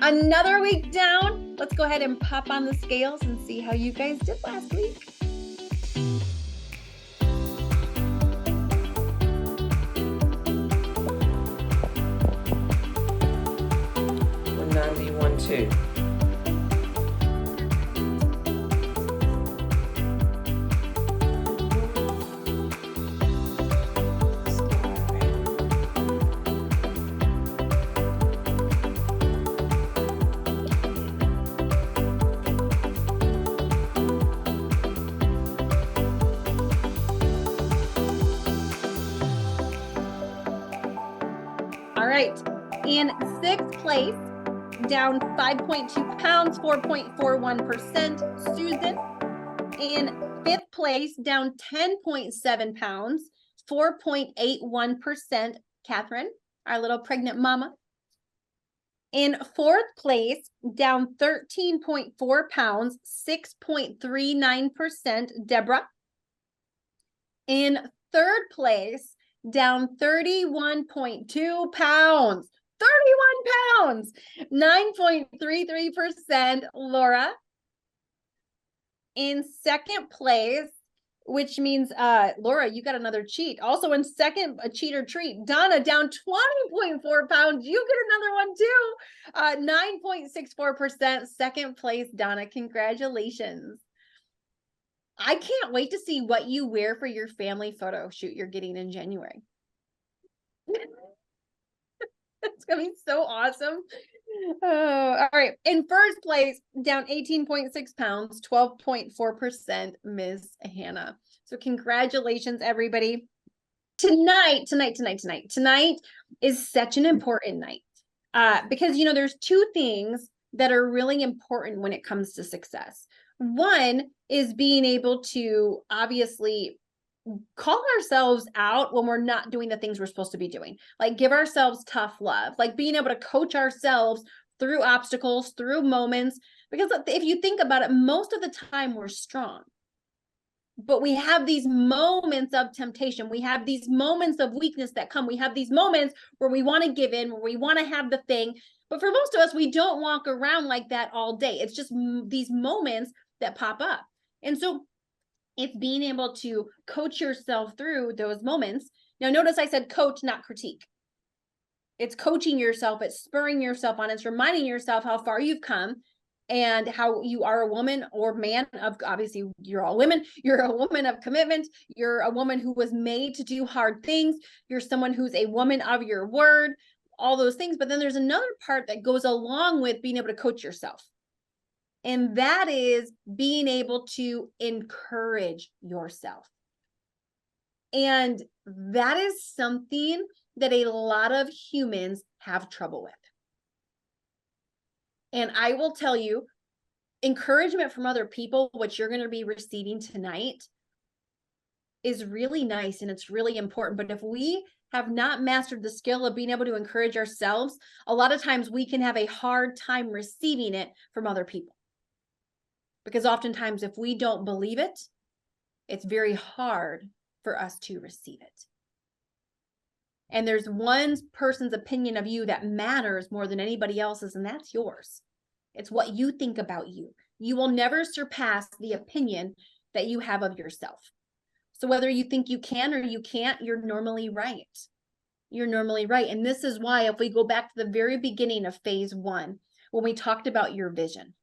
Another week down. Let's go ahead and pop on the scales and see how you guys did last week. Two. All right, in sixth place, down 5.2 pounds, 4.41%, Susan. In fifth place, down 10.7 pounds, 4.81%, Catherine, our little pregnant mama. In fourth place, down 13.4 pounds, 6.39%, Deborah. In third place, down 31.2 pounds, 9.33%, Laura. In second place, which means, Laura, you got another cheat. Also in second, a cheat or treat, Donna, down 20.4 pounds. You get another one too. 9.64%, second place, Donna. Congratulations. I can't wait to see what you wear for your family photo shoot you're getting in January. It's gonna be so awesome. Oh, all right. In first place, down 18.6 pounds, 12.4%, Ms. Hannah. So congratulations, everybody. Tonight is such an important night because, there's two things that are really important when it comes to success. One is being able to obviously call ourselves out when we're not doing the things we're supposed to be doing, like give ourselves tough love, like being able to coach ourselves through obstacles, through moments, because if you think about it, most of the time we're strong, but we have these moments of temptation. We have these moments of weakness that come. We have these moments where we want to give in, where we want to have the thing. But for most of us, we don't walk around like that all day. It's just these moments that pop up. And so it's being able to coach yourself through those moments. Now, notice I said coach, not critique. It's coaching yourself. It's spurring yourself on. It's reminding yourself how far you've come and how you are a woman or man of, obviously you're all women. You're a woman of commitment. You're a woman who was made to do hard things. You're someone who's a woman of your word, all those things. But then there's another part that goes along with being able to coach yourself. And that is being able to encourage yourself. And that is something that a lot of humans have trouble with. And I will tell you, encouragement from other people, which you're going to be receiving tonight, is really nice and it's really important. But if we have not mastered the skill of being able to encourage ourselves, a lot of times we can have a hard time receiving it from other people. Because oftentimes if we don't believe it, it's very hard for us to receive it. And there's one person's opinion of you that matters more than anybody else's, and that's yours. It's what you think about you. You will never surpass the opinion that you have of yourself. So whether you think you can or you can't, you're normally right. You're normally right. And this is why, if we go back to the very beginning of phase 1, when we talked about your vision,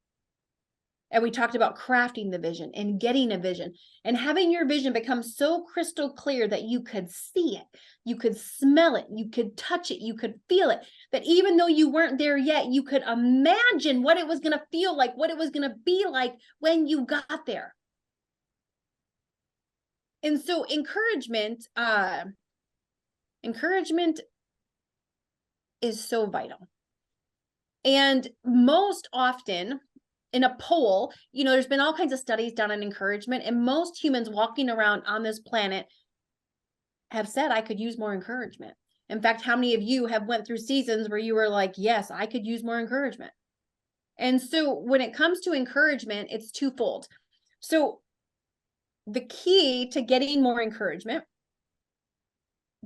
and we talked about crafting the vision and getting a vision and having your vision become so crystal clear that you could see it, you could smell it, you could touch it, you could feel it, that even though you weren't there yet, you could imagine what it was going to feel like, what it was going to be like when you got there. And so encouragement is so vital. And most often, in a poll, there's been all kinds of studies done on encouragement, and most humans walking around on this planet have said, I could use more encouragement. In fact, how many of you have went through seasons where you were like, yes, I could use more encouragement? And so when it comes to encouragement, it's twofold. So the key to getting more encouragement,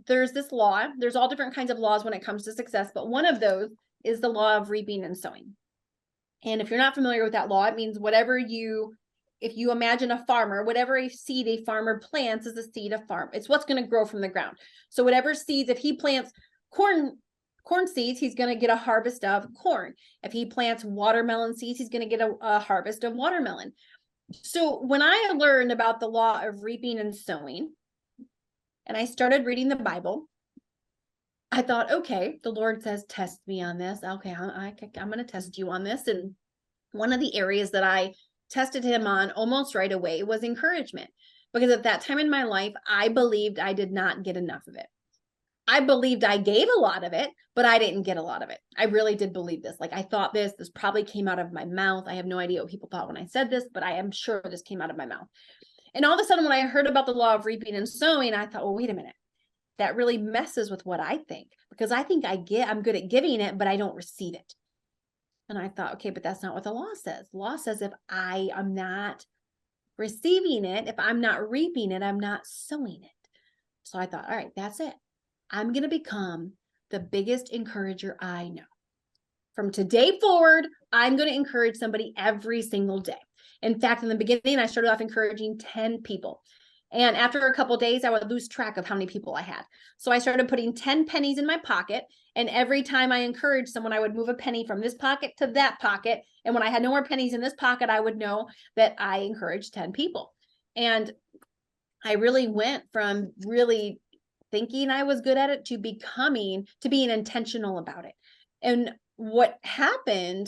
there's this law. There's all different kinds of laws when it comes to success, but one of those is the law of reaping and sowing. And if you're not familiar with that law, it means if you imagine a farmer, whatever a seed a farmer plants is a seed of farm. It's what's going to grow from the ground. So whatever seeds, if he plants corn seeds, he's going to get a harvest of corn. If he plants watermelon seeds, he's going to get a harvest of watermelon. So when I learned about the law of reaping and sowing, and I started reading the Bible, I thought, okay, the Lord says, test me on this. Okay, I'm going to test you on this. And one of the areas that I tested him on almost right away was encouragement. Because at that time in my life, I believed I did not get enough of it. I believed I gave a lot of it, but I didn't get a lot of it. I really did believe this. Like I thought this probably came out of my mouth. I have no idea what people thought when I said this, but I am sure this came out of my mouth. And all of a sudden, when I heard about the law of reaping and sowing, I thought, well, wait a minute. That really messes with what I think, because I think I'm good at giving it, but I don't receive it. And I thought, okay, but that's not what the law says. The law says if I am not receiving it, if I'm not reaping it, I'm not sowing it. So I thought, all right, that's it. I'm going to become the biggest encourager I know. From today forward, I'm going to encourage somebody every single day. In fact, in the beginning, I started off encouraging 10 people. And after a couple of days, I would lose track of how many people I had. So I started putting 10 pennies in my pocket. And every time I encouraged someone, I would move a penny from this pocket to that pocket. And when I had no more pennies in this pocket, I would know that I encouraged 10 people. And I really went from really thinking I was good at it to being intentional about it. And what happened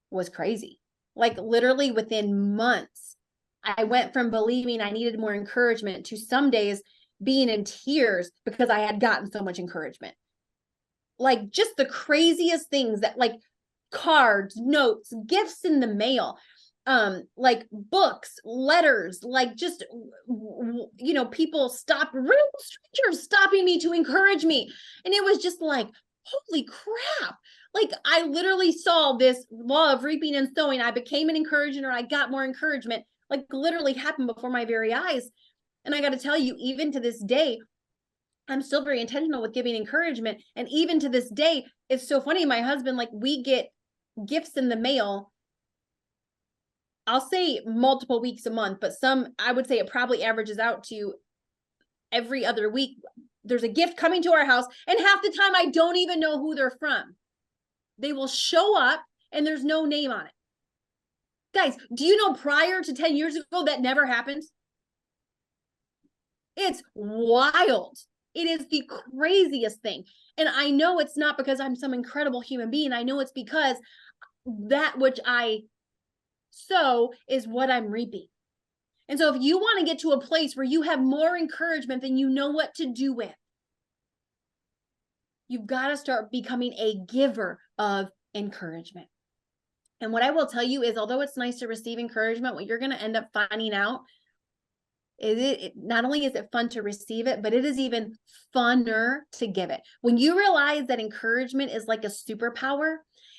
was crazy. Like literally within months, I went from believing I needed more encouragement to some days being in tears because I had gotten so much encouragement. Like just the craziest things, that like cards, notes, gifts in the mail, like books, letters, like just people real strangers stopping me to encourage me. And it was just like, holy crap. Like I literally saw this law of reaping and sowing. I became an encourager, I got more encouragement, like literally happened before my very eyes. And I got to tell you, even to this day, I'm still very intentional with giving encouragement. And even to this day, it's so funny. My husband, like we get gifts in the mail, I'll say multiple weeks a month, but I would say it probably averages out to every other week. There's a gift coming to our house, and half the time I don't even know who they're from. They will show up and there's no name on it. Guys, do you know prior to 10 years ago, that never happened? It's wild. It is the craziest thing. And I know it's not because I'm some incredible human being. I know it's because that which I sow is what I'm reaping. And so if you want to get to a place where you have more encouragement than you know what to do with, you've got to start becoming a giver of encouragement. And what I will tell you is, although it's nice to receive encouragement, what you're going to end up finding out is it not only is it fun to receive it, but it is even funner to give it. When you realize that encouragement is like a superpower,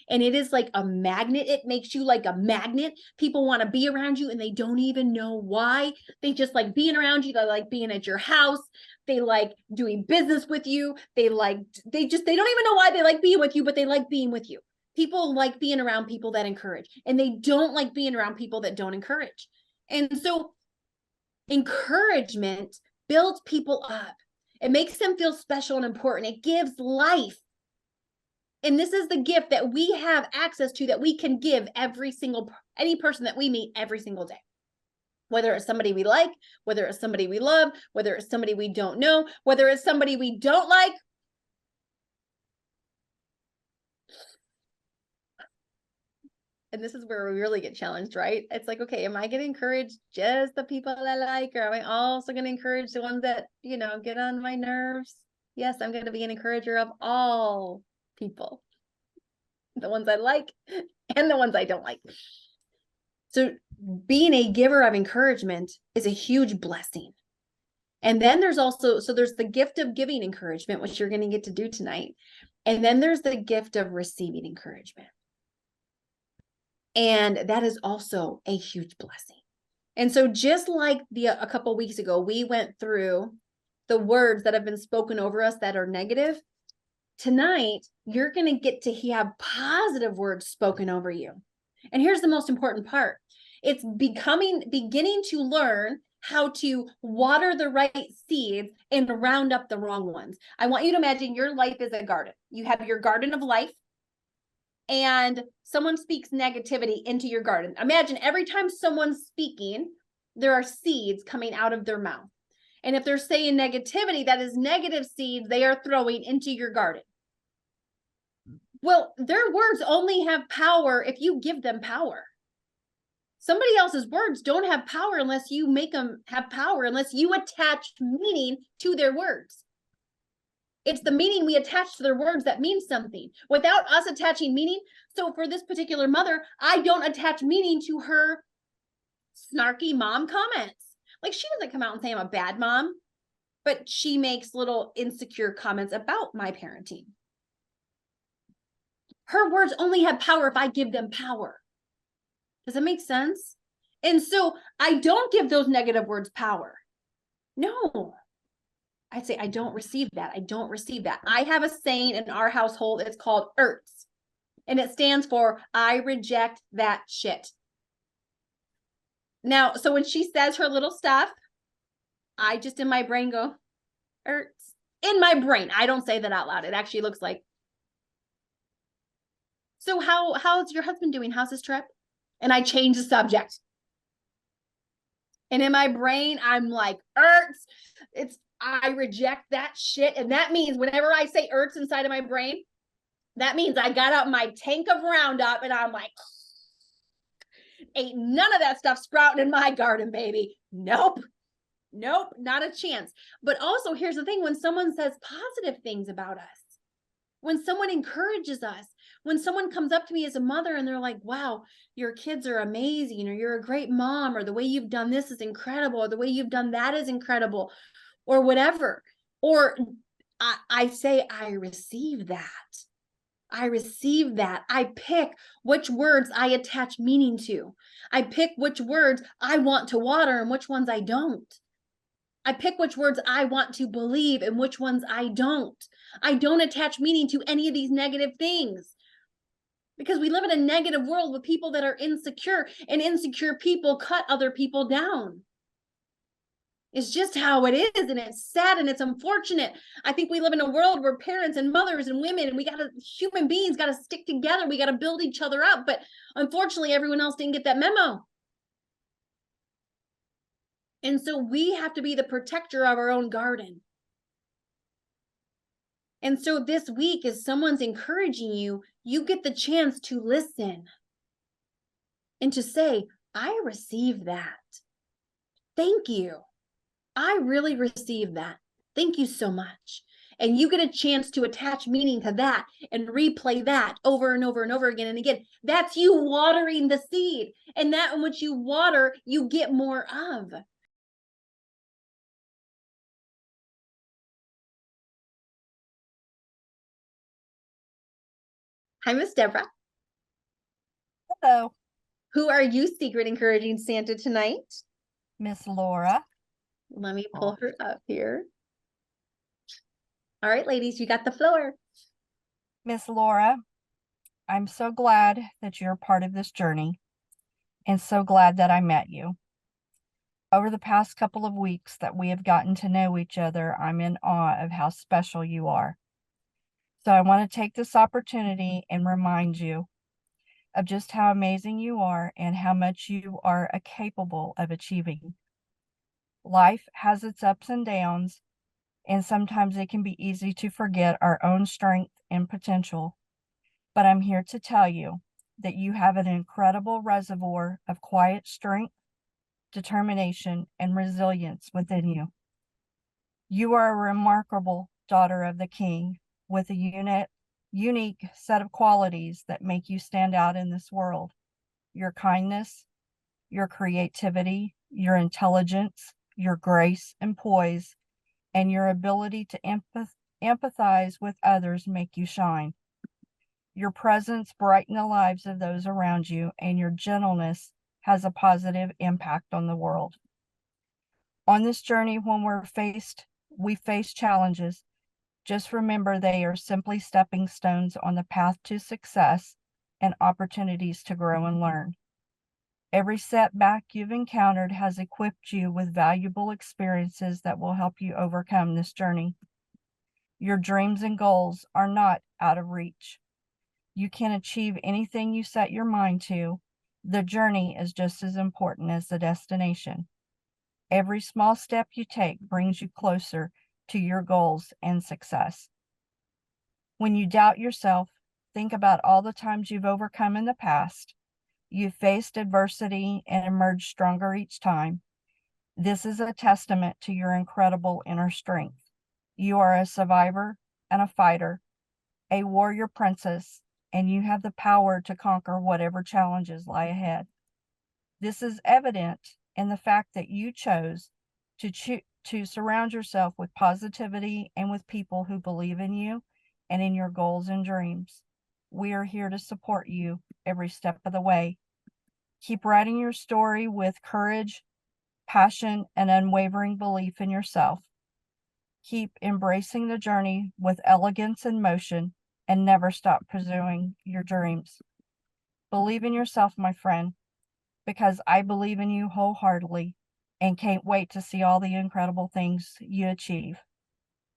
and it is like a magnet, it makes you like a magnet. People want to be around you and they don't even know why. They just like being around you. They like being at your house. They like doing business with you. They don't even know why they like being with you, but they like being with you. People like being around people that encourage, and they don't like being around people that don't encourage. And so encouragement builds people up. It makes them feel special and important. It gives life. And this is the gift that we have access to, that we can give any person that we meet every single day. Whether it's somebody we like, whether it's somebody we love, whether it's somebody we don't know, whether it's somebody we don't like. And this is where we really get challenged, right? It's like, okay, am I going to encourage just the people I like, or am I also going to encourage the ones that, get on my nerves? Yes, I'm going to be an encourager of all people, the ones I like and the ones I don't like. So being a giver of encouragement is a huge blessing. And then there's the gift of giving encouragement, which you're going to get to do tonight. And then there's the gift of receiving encouragement. And that is also a huge blessing. And so just like a couple weeks ago, we went through the words that have been spoken over us that are negative. Tonight, you're going to get to have positive words spoken over you. And here's the most important part. It's beginning to learn how to water the right seeds and round up the wrong ones. I want you to imagine your life is a garden. You have your garden of life, and someone speaks negativity into your garden. Imagine every time someone's speaking, there are seeds coming out of their mouth. And if they're saying negativity, that is negative seeds they are throwing into your garden. Well, their words only have power if you give them power. Somebody else's words don't have power unless you make them have power, unless you attach meaning to their words. It's the meaning we attach to their words that means something. Without us attaching meaning, so for this particular mother, I don't attach meaning to her snarky mom comments. Like, she doesn't come out and say I'm a bad mom, but she makes little insecure comments about my parenting. Her words only have power if I give them power. Does that make sense? And so I don't give those negative words power. No. I say, I don't receive that. I don't receive that. I have a saying in our household. It's called ERTS. And it stands for, I reject that shit. Now, so when she says her little stuff, I just in my brain go, ERTS. In my brain. I don't say that out loud. It actually looks like. So how's your husband doing? How's his trip? And I change the subject. And in my brain, I'm like, ERTS. I reject that shit. And that means whenever I say ERTS inside of my brain, that means I got out my tank of Roundup and I'm like, ain't none of that stuff sprouting in my garden, baby. Nope, not a chance. But also, here's the thing, when someone says positive things about us, when someone encourages us, when someone comes up to me as a mother and they're like, wow, your kids are amazing, or you're a great mom, or the way you've done this is incredible, or the way you've done that is incredible, or whatever. Or I say, I receive that. I receive that. I pick which words I attach meaning to. I pick which words I want to water and which ones I don't. I pick which words I want to believe and which ones I don't. I don't attach meaning to any of these negative things, because we live in a negative world with people that are insecure, and insecure people cut other people down. It's just how it is, and it's sad and it's unfortunate. I think we live in a world where parents and mothers and women, and human beings got to stick together. We got to build each other up. But unfortunately, everyone else didn't get that memo. And so we have to be the protector of our own garden. And so this week, as someone's encouraging you, you get the chance to listen and to say, I receive that. Thank you. I really received that. Thank you so much. And you get a chance to attach meaning to that and replay that over and over and over again and again. That's you watering the seed. And that in which you water, you get more of. Hi, Miss Deborah. Hello. Who are you secret encouraging Santa tonight? Miss Laura. Let me pull her up here. All right, ladies, you got the floor. Miss Laura, I'm so glad that you're part of this journey, and so glad that I met you. Over the past couple of weeks that we have gotten to know each other, I'm in awe of how special you are. So I want to take this opportunity and remind you of just how amazing you are and how much you are capable of achieving. Life has its ups and downs, and sometimes it can be easy to forget our own strength and potential. But I'm here to tell you that you have an incredible reservoir of quiet strength, determination, and resilience within you. You are a remarkable daughter of the King with a unique set of qualities that make you stand out in this world. Your kindness, your creativity, your intelligence, your grace and poise, and your ability to empathize with others make you shine. Your presence brightens the lives of those around you, and your gentleness has a positive impact on the world. On this journey, when we face challenges, just remember they are simply stepping stones on the path to success, and opportunities to grow and learn. Every setback you've encountered has equipped you with valuable experiences that will help you overcome this journey. Your dreams and goals are not out of reach. You can achieve anything you set your mind to. The journey is just as important as the destination. Every small step you take brings you closer to your goals and success. When you doubt yourself, think about all the times you've overcome in the past. You've faced adversity and emerged stronger each time. This is a testament to your incredible inner strength. You are a survivor and a fighter, a warrior princess, and you have the power to conquer whatever challenges lie ahead. This is evident in the fact that you chose to surround yourself with positivity and with people who believe in you and in your goals and dreams. We are here to support you every step of the way. Keep writing your story with courage, passion, and unwavering belief in yourself. Keep embracing the journey with elegance and motion, and never stop pursuing your dreams. Believe in yourself, my friend, because I believe in you wholeheartedly and can't wait to see all the incredible things you achieve.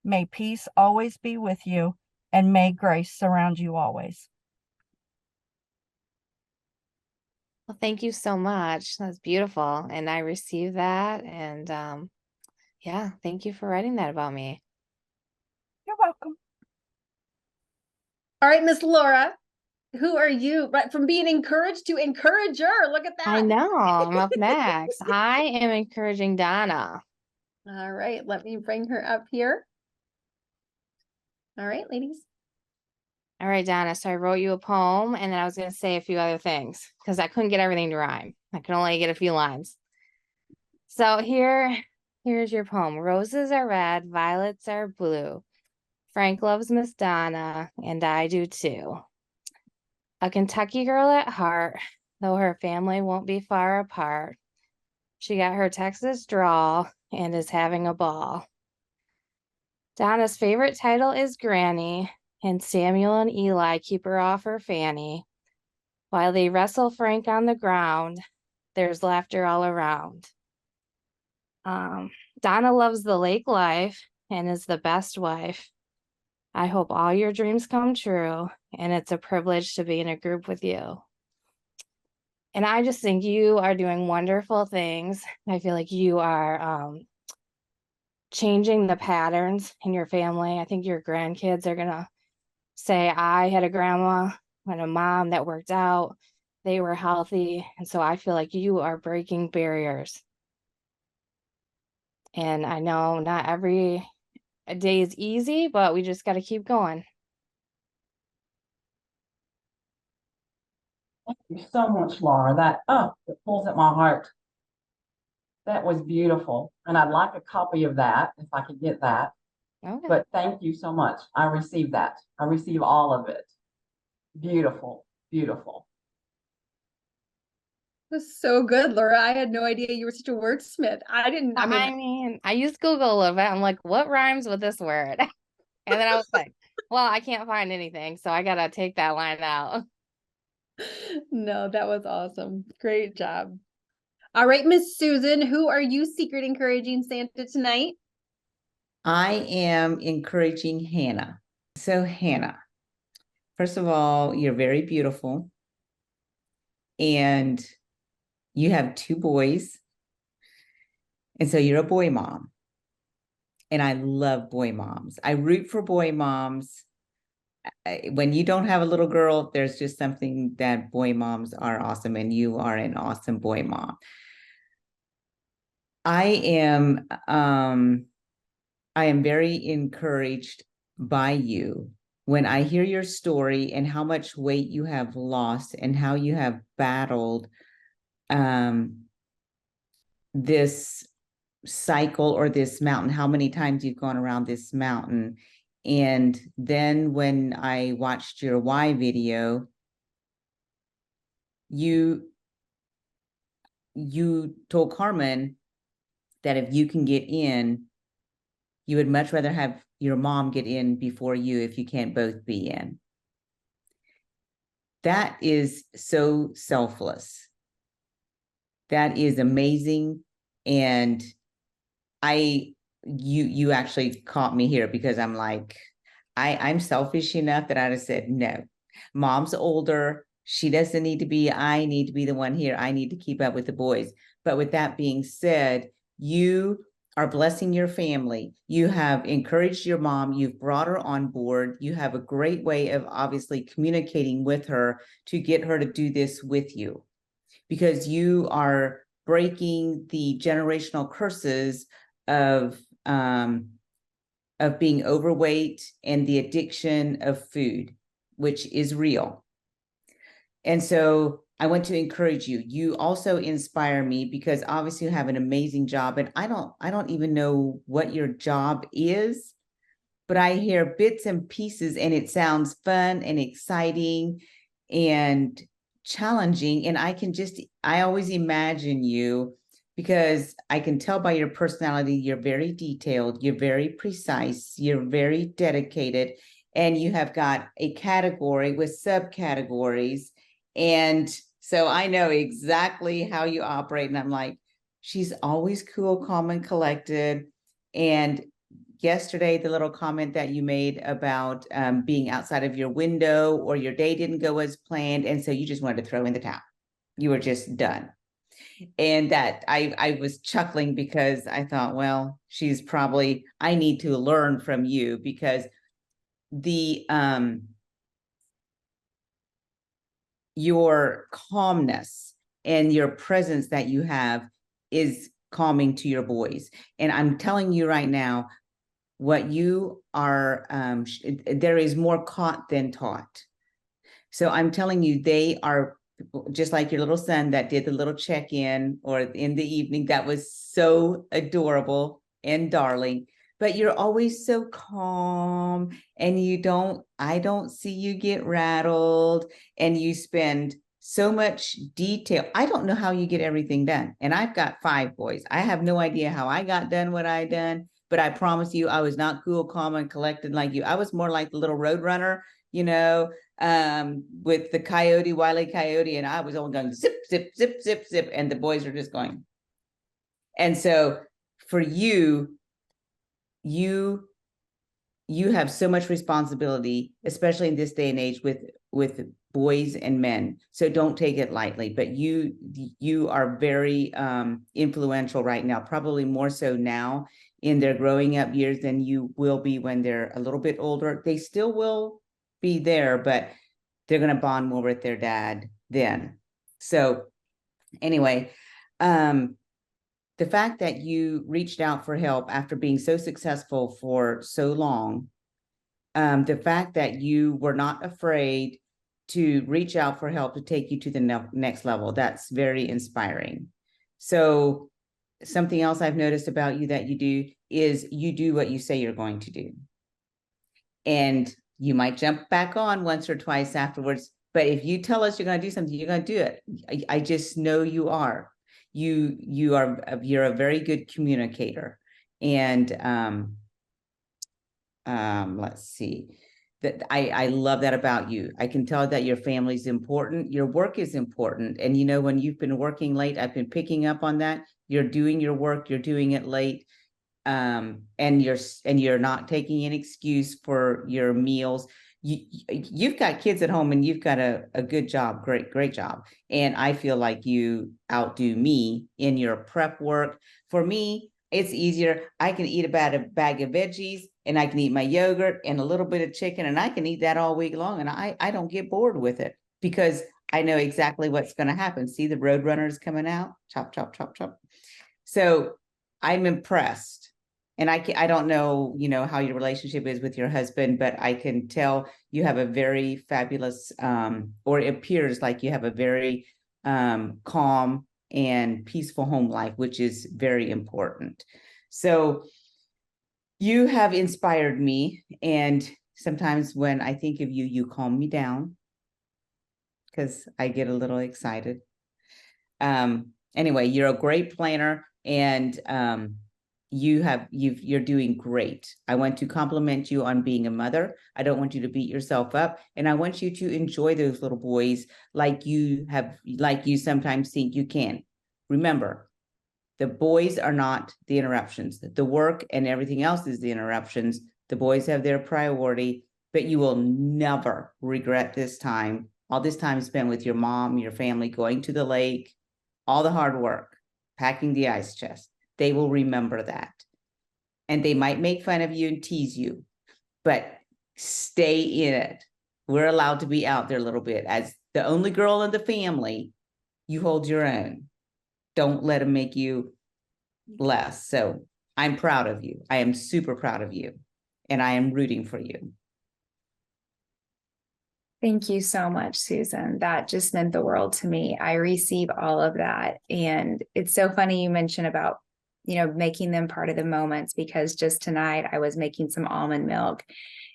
May peace always be with you, and may grace surround you always. Well, thank you so much. That's beautiful. And I received that. And yeah, thank you for writing that about me. You're welcome. All right, Miss Laura, who are you? Right, from being encouraged to encourager. Look at that. I know. I'm up next. I am encouraging Donna. All right, let me bring her up here. All right, ladies. All right, Donna. So I wrote you a poem, and then I was going to say a few other things because I couldn't get everything to rhyme. I could only get a few lines. So here's your poem. Roses are red, violets are blue. Frank loves Miss Donna, and I do too. A Kentucky girl at heart, though her family won't be far apart. She got her Texas drawl and is having a ball. Donna's favorite title is Granny, and Samuel and Eli keep her off her fanny. While they wrestle Frank on the ground, there's laughter all around. Donna loves the lake life and is the best wife. I hope all your dreams come true, and it's a privilege to be in a group with you. And I just think you are doing wonderful things. I feel like you are changing the patterns in your family. I think your grandkids are going to say, I had a grandma and a mom that worked out. They were healthy. And so I feel like you are breaking barriers. And I know not every day is easy, but we just got to keep going. Thank you so much, Laura. It pulls at my heart. That was beautiful. And I'd like a copy of that if I could get that. Okay. But thank you so much. I received that. I receive all of it. Beautiful, beautiful. It was so good, Laura. I had no idea you were such a wordsmith. I mean, I used Google a little bit. I'm like, what rhymes with this word? And then I was like, well, I can't find anything. So I got to take that line out. no, that was awesome. Great job. All right, Miss Susan, who are you secret encouraging Santa tonight? I am encouraging Hannah. So Hannah, first of all, you're very beautiful. And you have 2 boys. And so you're a boy mom. And I love boy moms. I root for boy moms. When you don't have a little girl, there's just something that boy moms are awesome. And you are an awesome boy mom. I am very encouraged by you when I hear your story and how much weight you have lost and how you have battled this cycle or this mountain, how many times you've gone around this mountain. And then when I watched your why video, you told Carmen that if you can get in, you would much rather have your mom get in before you if you can't both be in. that is so selfless. That is amazing. And you actually caught me here, because I'm like, I'm selfish enough that I just said, no, mom's older. She doesn't need to be, I need to be the one here. I need to keep up with the boys. But with that being said, you are blessing your family. You have encouraged your mom. You've brought her on board. You have a great way of obviously communicating with her to get her to do this with you, because you are breaking the generational curses of being overweight and the addiction of food, which is real. And so I want to encourage you. You also inspire me, because obviously you have an amazing job, and I don't even know what your job is, but I hear bits and pieces and it sounds fun and exciting and challenging. And I always imagine you, because I can tell by your personality, you're very detailed, you're very precise, you're very dedicated, and you have got a category with subcategories. And so I know exactly how you operate. And I'm like, she's always cool, calm, and collected. And yesterday, the little comment that you made about being outside of your window, or your day didn't go as planned, and so you just wanted to throw in the towel. You were just done. And that I was chuckling, because I thought, well, I need to learn from you, because your calmness and your presence that you have is calming to your boys. And I'm telling you right now, what you are, there is more caught than taught. So I'm telling you, they are just like your little son that did the little check-in or in the evening. That was so adorable and darling. But you're always so calm, and I don't see you get rattled, and you spend so much detail. I don't know how you get everything done. And I've got 5 boys. I have no idea how I got done what I done, but I promise you, I was not cool, calm, and collected like you. I was more like the little road runner, with the coyote, Wile E. Coyote, and I was only going zip, zip, zip, zip, zip, and the boys are just going. And so for you have so much responsibility, especially in this day and age with boys and men. So don't take it lightly, but you are very influential right now, probably more so now in their growing up years than you will be when they're a little bit older. They still will be there, but they're going to bond more with their dad then. So anyway, the fact that you reached out for help after being so successful for so long, the fact that you were not afraid to reach out for help to take you to the next level, that's very inspiring. So something else I've noticed about you that you do is you do what you say you're going to do. And you might jump back on once or twice afterwards, but if you tell us you're going to do something, you're going to do it. I just know you are. You're a very good communicator. And let's see, that I love that about you. I can tell that your family's important, your work is important. And when you've been working late, I've been picking up on that. You're doing your work, you're doing it late. And you're not taking an excuse for your meals. You've got kids at home, and you've got a good job, great job. And I feel like you outdo me in your prep work. For me, it's easier. I can eat about a bag of veggies, and I can eat my yogurt and a little bit of chicken, and I can eat that all week long, and I don't get bored with it, because I know exactly what's going to happen. See, the road runners coming out, chop, chop, chop, chop. So I'm impressed. And I don't know, how your relationship is with your husband, but I can tell you have a very fabulous, or it appears like you have a very calm and peaceful home life, which is very important. So you have inspired me. And sometimes when I think of you, you calm me down, because I get a little excited. Anyway, you're a great planner, and you're doing great. I want to compliment you on being a mother. I don't want you to beat yourself up. And I want you to enjoy those little boys like you sometimes think you can. Remember, the boys are not the interruptions. The work and everything else is the interruptions. The boys have their priority, but you will never regret this time. All this time spent with your mom, your family, going to the lake, all the hard work, packing the ice chest. They will remember that. And they might make fun of you and tease you, but stay in it. We're allowed to be out there a little bit. As the only girl in the family, you hold your own. Don't let them make you less. So I'm proud of you. I am super proud of you. And I am rooting for you. Thank you so much, Susan. That just meant the world to me. I receive all of that. And it's so funny you mentioned about, making them part of the moments, because just tonight I was making some almond milk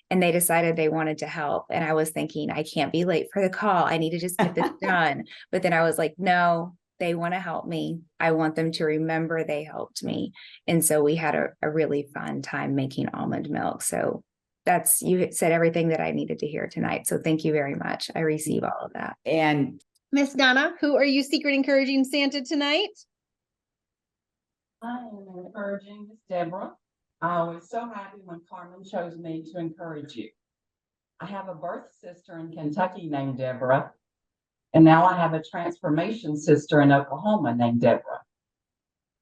and they decided they wanted to help. And I was thinking, I can't be late for the call. I need to just get this done. But then I was like, no, they want to help me. I want them to remember they helped me. And so we had a really fun time making almond milk. So you said everything that I needed to hear tonight. So thank you very much. I receive all of that. And Miss Donna, who are you secret encouraging Santa tonight? I am encouraging Miss Deborah. I was so happy when Carmen chose me to encourage you. I have a birth sister in Kentucky named Deborah, and now I have a transformation sister in Oklahoma named Deborah.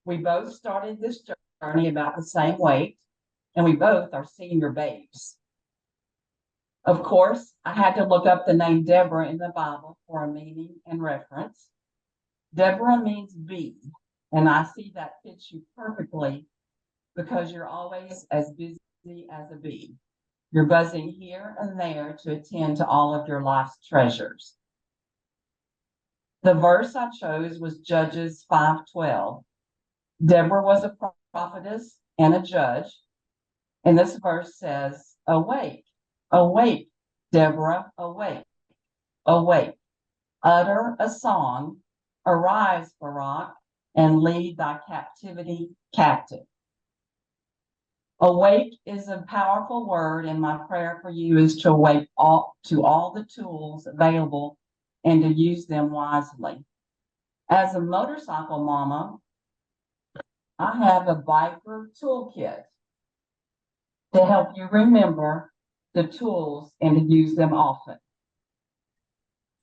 We both started this journey about the same weight, and we both are senior babes. Of course, I had to look up the name Deborah in the Bible for a meaning and reference. Deborah means bee, and I see that fits you perfectly because you're always as busy as a bee. You're buzzing here and there to attend to all of your life's treasures. The verse I chose was Judges 5:12. Deborah was a prophetess and a judge, and this verse says, awake, awake, Deborah, awake, awake. Utter a song, arise, Barak, and lead thy captivity captive. Awake is a powerful word, and my prayer for you is to awake to all the tools available and to use them wisely. As a motorcycle mama, I have a biker toolkit to help you remember the tools and to use them often.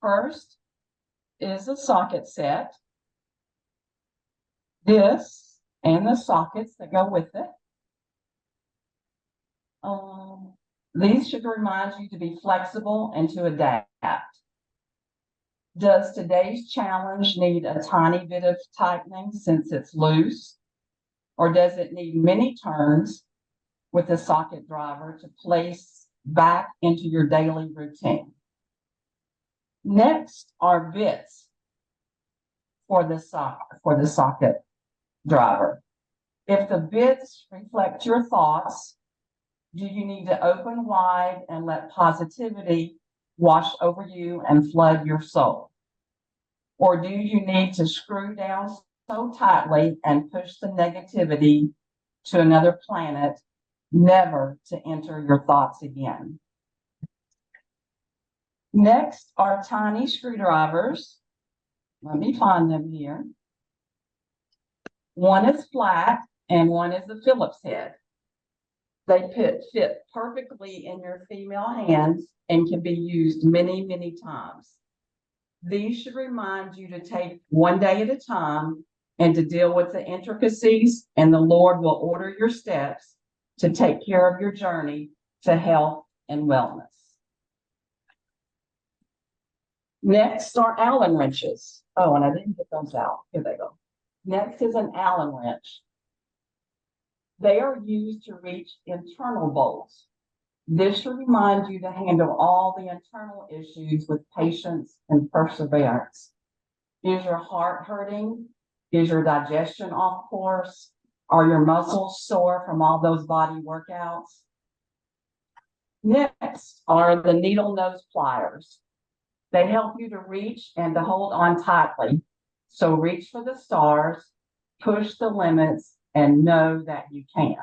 First is a socket set. This and the sockets that go with it. These should remind you to be flexible and to adapt. Does today's challenge need a tiny bit of tightening since it's loose? Or does it need many turns with the socket driver to place back into your daily routine? Next are bits for the socket driver. If the bits reflect your thoughts, do you need to open wide and let positivity wash over you and flood your soul? Or do you need to screw down so tightly and push the negativity to another planet, never to enter your thoughts again? Next are tiny screwdrivers. Let me find them here. One is flat and one is a Phillips head. They fit perfectly in your female hands and can be used many, many times. These should remind you to take one day at a time and to deal with the intricacies, and the Lord will order your steps to take care of your journey to health and wellness. Next are Allen wrenches. Oh, and I didn't get those out. Here they go. Next is an Allen wrench. They are used to reach internal bolts. This should remind you to handle all the internal issues with patience and perseverance. Is your heart hurting? Is your digestion off course? Are your muscles sore from all those body workouts? Next are the needle nose pliers. They help you to reach and to hold on tightly. So reach for the stars, push the limits, and know that you can.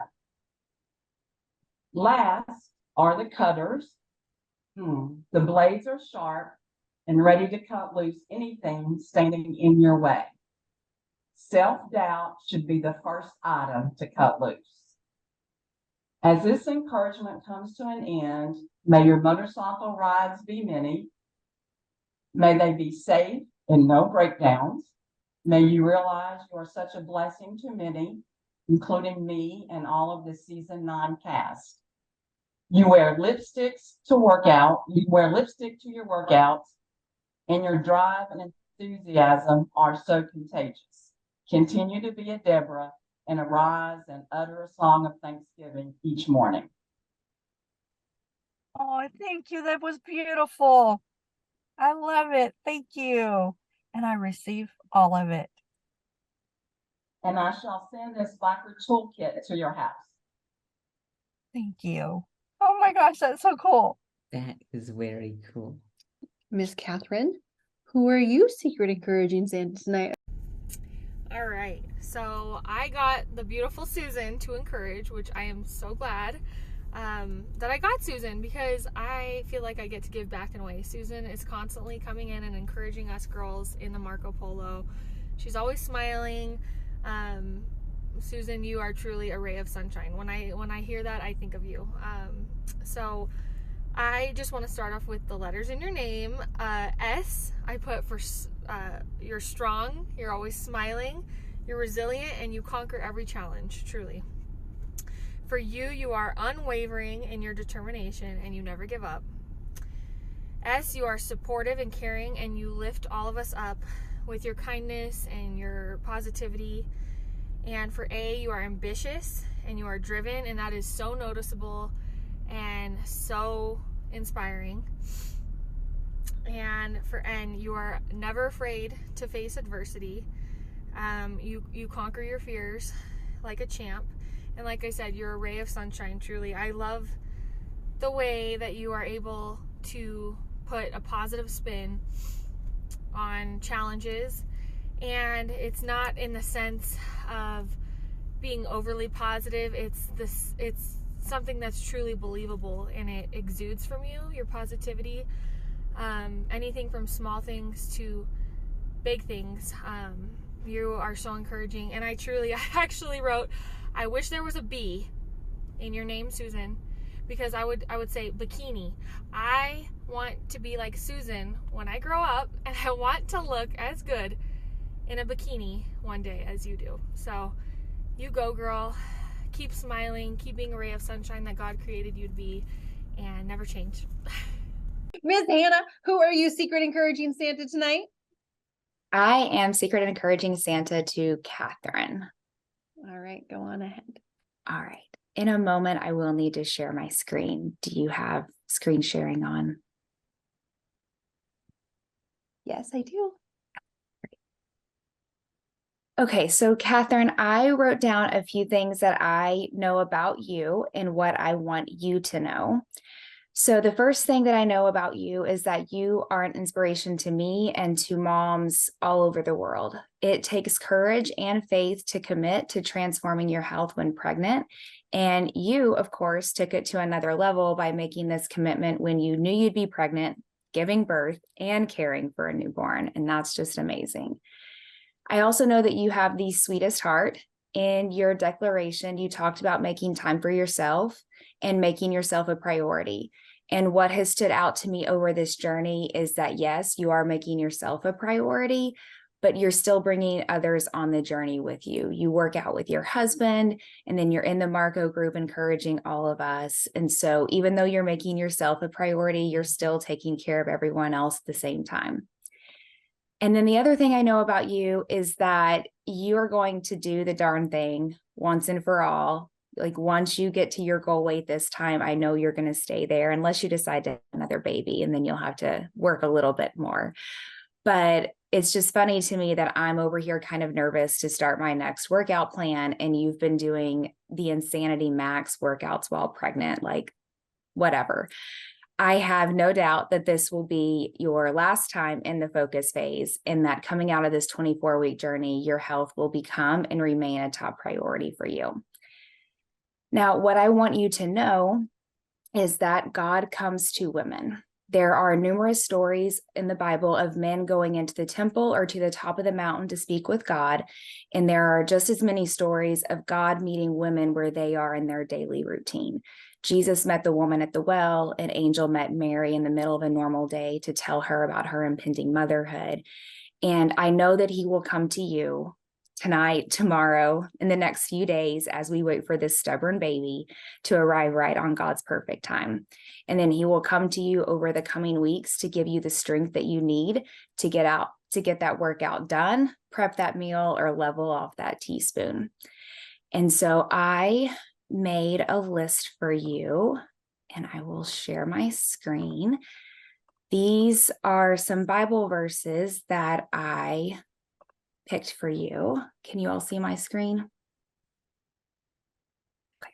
Last are the cutters. The blades are sharp and ready to cut loose anything standing in your way. Self-doubt should be the first item to cut loose. As this encouragement comes to an end, may your motorcycle rides be many. May they be safe and no breakdowns. May you realize you are such a blessing to many, including me and all of the season 9 cast. You wear lipsticks to work out. You wear lipstick to your workouts, and your drive and enthusiasm are so contagious. Continue to be a Deborah and arise and utter a song of thanksgiving each morning. Oh, thank you. That was beautiful. I love it. Thank you. And I receive all of it. And I shall send this biker toolkit to your house. Thank you. Oh my gosh, that's so cool. That is very cool. Miss Catherine, who are you secret encouraging Santa tonight? All right, so I got the beautiful Susan to encourage, which I am so glad that I got Susan, because I feel like I get to give back in a way. Susan is constantly coming in and encouraging us girls in the Marco Polo. She's always smiling. Susan, you are truly a ray of sunshine. When I hear that, I think of you. So I just want to start off with the letters in your name. S, I put for you're strong, you're always smiling, you're resilient, and you conquer every challenge, truly. For you, you are unwavering in your determination, and you never give up. S, you are supportive and caring, and you lift all of us up with your kindness and your positivity. And for A, you are ambitious and you are driven, and that is so noticeable and so inspiring. And for N, you are never afraid to face adversity. You conquer your fears like a champ. And like I said, you're a ray of sunshine, truly. I love the way that you are able to put a positive spin on challenges. And it's not in the sense of being overly positive. It's something that's truly believable, and it exudes from you, your positivity. Anything from small things to big things. You are so encouraging. And I actually wrote, I wish there was a B in your name, Susan, because I would say bikini. I want to be like Susan when I grow up, and I want to look as good in a bikini one day as you do. So you go, girl. Keep smiling, keep being a ray of sunshine that God created you to be, and never change. Miss Hannah, who are you secret encouraging Santa tonight? I am secret encouraging Santa to Catherine. All right, go on ahead. All right. In a moment, I will need to share my screen. Do you have screen sharing on? Yes, I do. Okay, so Catherine, I wrote down a few things that I know about you and what I want you to know. So the first thing that I know about you is that you are an inspiration to me and to moms all over the world. It takes courage and faith to commit to transforming your health when pregnant. And you, of course, took it to another level by making this commitment when you knew you'd be pregnant, giving birth, and caring for a newborn. And that's just amazing. I also know that you have the sweetest heart. In your declaration, you talked about making time for yourself and making yourself a priority. And what has stood out to me over this journey is that, yes, you are making yourself a priority, but you're still bringing others on the journey with you. You work out with your husband, and then you're in the Marco group encouraging all of us. And so even though you're making yourself a priority, you're still taking care of everyone else at the same time. And then the other thing I know about you is that you're going to do the darn thing once and for all. Like once you get to your goal weight this time, I know you're going to stay there unless you decide to have another baby, and then you'll have to work a little bit more. But it's just funny to me that I'm over here kind of nervous to start my next workout plan, and you've been doing the Insanity Max workouts while pregnant, like whatever. I have no doubt that this will be your last time in the focus phase, and that coming out of this 24-week journey, your health will become and remain a top priority for you. Now, what I want you to know is that God comes to women. There are numerous stories in the Bible of men going into the temple or to the top of the mountain to speak with God. And there are just as many stories of God meeting women where they are in their daily routine. Jesus met the woman at the well. An angel met Mary in the middle of a normal day to tell her about her impending motherhood. And I know that he will come to you tonight, tomorrow, in the next few days as we wait for this stubborn baby to arrive right on God's perfect time. And then he will come to you over the coming weeks to give you the strength that you need to get that workout done, prep that meal, or level off that teaspoon. And so I made a list for you, and I will share my screen. These are some Bible verses that I picked for you. Can you all see my screen? Okay.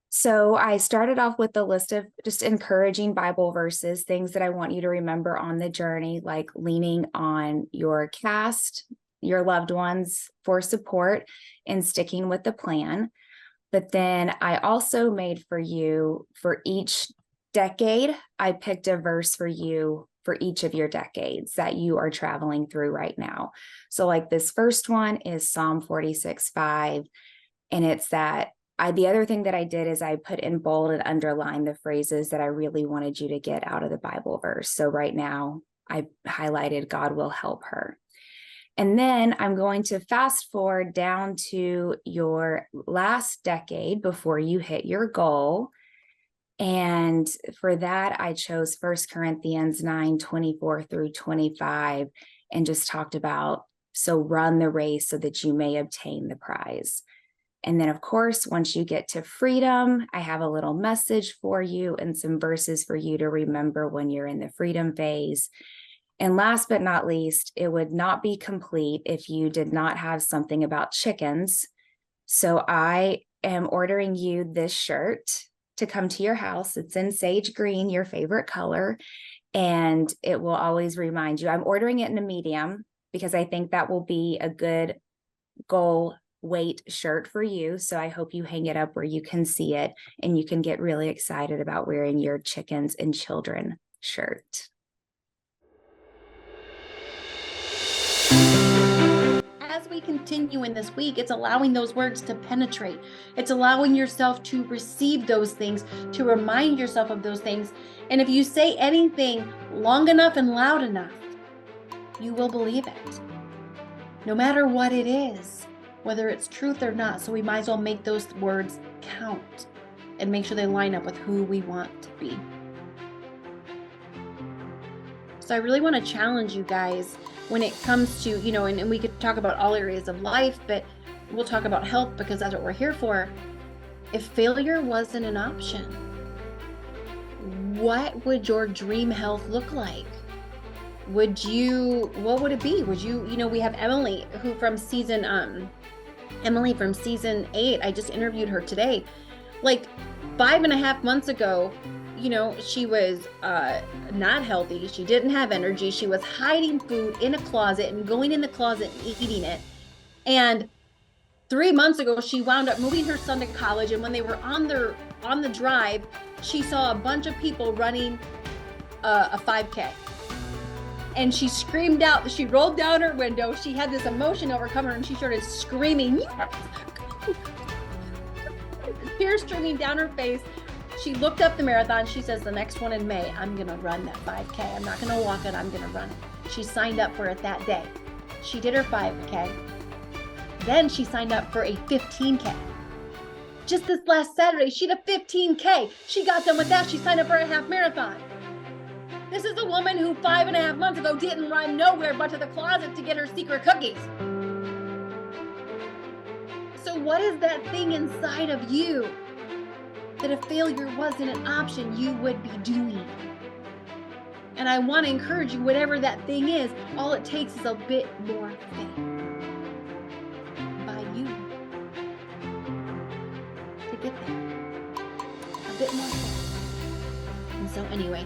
So I started off with a list of just encouraging Bible verses, things that I want you to remember on the journey, like leaning on your cast, your loved ones for support, and sticking with the plan. But then I also made for you, for each decade, I picked a verse for you for each of your decades that you are traveling through right now. So like this first one is Psalm 46:5. And it's that the other thing that I did is I put in bold and underlined the phrases that I really wanted you to get out of the Bible verse. So right now I highlighted God will help her. And then I'm going to fast forward down to your last decade before you hit your goal. And for that, I chose 1 Corinthians 9:24-25, and just talked about, so run the race so that you may obtain the prize. And then, of course, once you get to freedom, I have a little message for you and some verses for you to remember when you're in the freedom phase. And last but not least, it would not be complete if you did not have something about chickens. So I am ordering you this shirt to come to your house. It's in sage green, your favorite color, and it will always remind you. I'm ordering it in a medium because I think that will be a good goal weight shirt for you. So I hope you hang it up where you can see it and you can get really excited about wearing your chickens and children shirt. As we continue in this week, it's allowing those words to penetrate. It's allowing yourself to receive those things, to remind yourself of those things. And if you say anything long enough and loud enough, you will believe it. No matter what it is, whether it's truth or not. So we might as well make those words count and make sure they line up with who we want to be. So I really want to challenge you guys when it comes to, and we could talk about all areas of life, but we'll talk about health because that's what we're here for. If failure wasn't an option, what would your dream health look like? What would it be? Would you, we have Emily from season 8. I just interviewed her today. Like 5.5 months ago, she was not healthy. She didn't have energy. She was hiding food in a closet and going in the closet and eating it. And 3 months ago, she wound up moving her son to college. And when they were on the drive, she saw a bunch of people running a 5K. And she screamed out. She rolled down her window. She had this emotion overcome her, and she started screaming. Yes! Tears streaming down her face. She looked up the marathon. She says, the next one in May, I'm going to run that 5K. I'm not going to walk it. I'm going to run it. She signed up for it that day. She did her 5K. Then she signed up for a 15K. Just this last Saturday, she did a 15K. She got done with that. She signed up for a half marathon. This is a woman who 5.5 months ago didn't run nowhere but to the closet to get her secret cookies. So what is that thing inside of you that if failure wasn't an option, you would be doing? And I want to encourage you, whatever that thing is, all it takes is a bit more faith by you to get there. A bit more faith. So anyway,